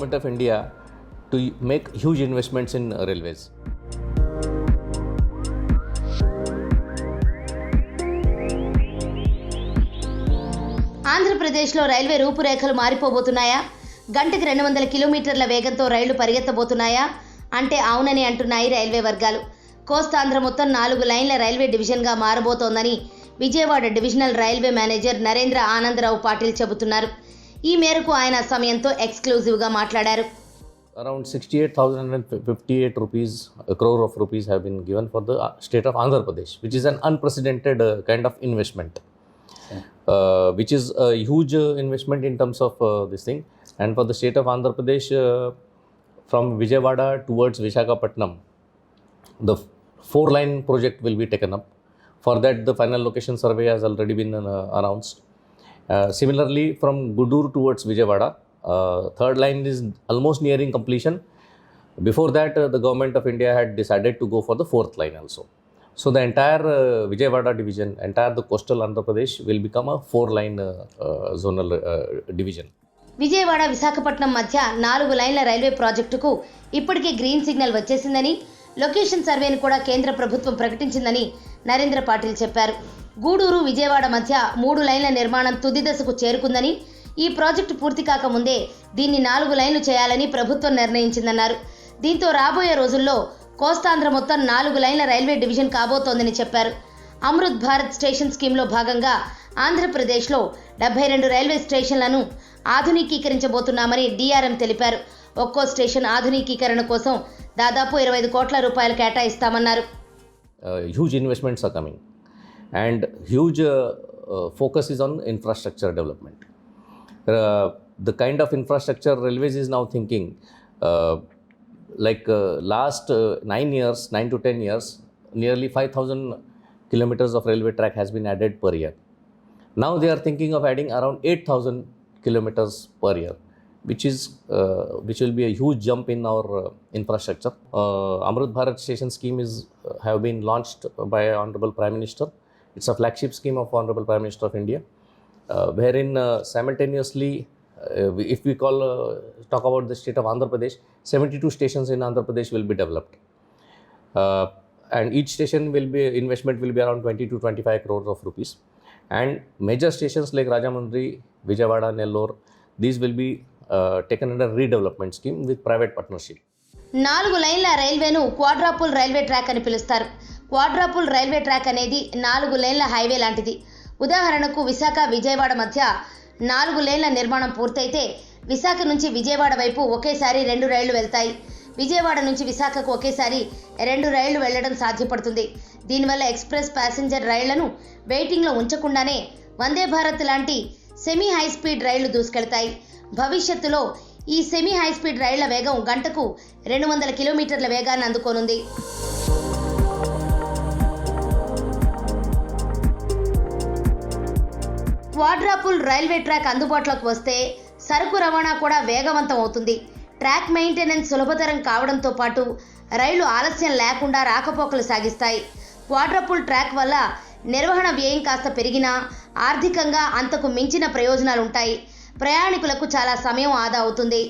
Government of India to make huge investments in railways. ఆంధ్రప్రదేశ్లో railway రూపురేఖలు మారిపోబోతున్నాయా? గంటకు 200 కిలోమీటర్ల వేగంతో రైళ్లు పరిగెత్తబోతున్నాయా అంటే అవునని అంటున్నాయి రైల్వే వర్గాలు. కోస్తాంధ్ర మొత్తం 4 లైన్ల రైల్వే డివిజన్గా మారబోతోందని Vijayawada divisional railway manager Narendra Anandarao Patil చెబుతున్నారు. ఈ మేరకు ఆయన సమయంతో ఎక్స్క్లూజివ్గా మాట్లాడారు. Around 68,058 rupees, a crore of rupees have been given for the state of Andhra Pradesh, which is an unprecedented kind of investment, which is a huge investment in terms of this thing. And for the state of Andhra Pradesh, from Vijayawada towards Visakhapatnam, the 4-line project will be taken up. For that, the final location survey has already been announced. Similarly, from Gudur towards Vijayawada, third line is almost nearing completion. Before that, the government of India had decided to go for the 4th line also. So the entire Vijayawada division, entire the coastal Andhra Pradesh will become a 4-line zonal division. Vijayawada Visakhapatnam మధ్య 4 లైన్ల railway ప్రాజెక్టుకు ఇప్పటికే green signal వచ్చేసిందని, location సర్వేను కూడా కేంద్ర ప్రభుత్వం ప్రకటించిందని నరేంద్ర పాటిల్ చెప్పారు. గూడూరు విజయవాడ మధ్య 3 లైన్ల నిర్మాణం తుది దశకు చేరుకుందని, ఈ ప్రాజెక్టు పూర్తి కాకముందే దీన్ని 4 లైన్లు చేయాలని ప్రభుత్వం నిర్ణయించిందన్నారు. దీంతో రాబోయే రోజుల్లో కోస్తాంధ్ర మొత్తం 4 లైన్ల రైల్వే డివిజన్ కాబోతోందని చెప్పారు. అమృత్ భారత్ స్టేషన్ స్కీమ్లో భాగంగా ఆంధ్రప్రదేశ్లో 72 రైల్వే స్టేషన్లను ఆధునికీకరించబోతున్నామని డిఆర్ఎం తెలిపారు. ఒక్కో స్టేషన్ ఆధునికీకరణ కోసం దాదాపు 25 కోట్ల రూపాయలు కేటాయిస్తామన్నారు. Huge investments are coming and huge focus is on infrastructure development. The kind of infrastructure railways is now thinking, last 9 to 10 years, nearly 5,000 kilometers of railway track has been added per year. Now they are thinking of adding around 8,000 kilometers per year, which will be a huge jump in our infrastructure. Amrut Bharat Station scheme have been launched by Honorable Prime Minister. It's a flagship scheme of Honorable Prime Minister of India, wherein simultaneously, if we talk about the state of Andhra Pradesh, 72 stations in Andhra Pradesh will be developed, and each station investment will be around 20 to 25 crores of rupees. And major stations like Rajahmundry, Vijayawada, Nellore, these will be taken under redevelopment scheme with private partnership. 4 లైన్ల రైల్వేను క్వాడ్రాపుల్ railway track అని పిలుస్తారు. క్వాడ్రాపుల్ railway track అనేది 4 లేన్ల highway లాంటిది. ఉదాహరణకు విశాఖ విజయవాడ మధ్య 4 లేన్ల నిర్మాణం పూర్తయితే విశాఖ నుంచి విజయవాడ వైపు ఒకేసారి 2 రైళ్లు వెళ్తాయి. విజయవాడ నుంచి విశాఖకు ఒకేసారి 2 రైళ్లు వెళ్లడం సాధ్యపడుతుంది. దీనివల్ల ఎక్స్ప్రెస్ ప్యాసింజర్ రైళ్లను వెయిటింగ్లో ఉంచకుండానే వందే భారత్ లాంటి సెమీ హై స్పీడ్ రైళ్లు దూసుకెళ్తాయి. భవిష్యత్తులో ఈ సెమీ హై స్పీడ్ రైళ్ల వేగం గంటకు 200 కిలోమీటర్ల వేగాన్ని అందుకోనుంది. క్వాడ్రాపుల్ రైల్వే ట్రాక్ అందుబాటులోకి వస్తే సరుకు రవాణా కూడా వేగవంతం అవుతుంది. ట్రాక్ మెయింటెనెన్స్ సులభతరం కావడంతో పాటు రైళ్లు ఆలస్యం లేకుండా రాకపోకలు సాగిస్తాయి. క్వాడ్రాపుల్ ట్రాక్ వల్ల నిర్వహణ వ్యయం కాస్త పెరిగినా ఆర్థికంగా అంతకు మించిన ప్రయోజనాలుంటాయి. ప్రయాణికులకు చాలా సమయం ఆదా అవుతుంది.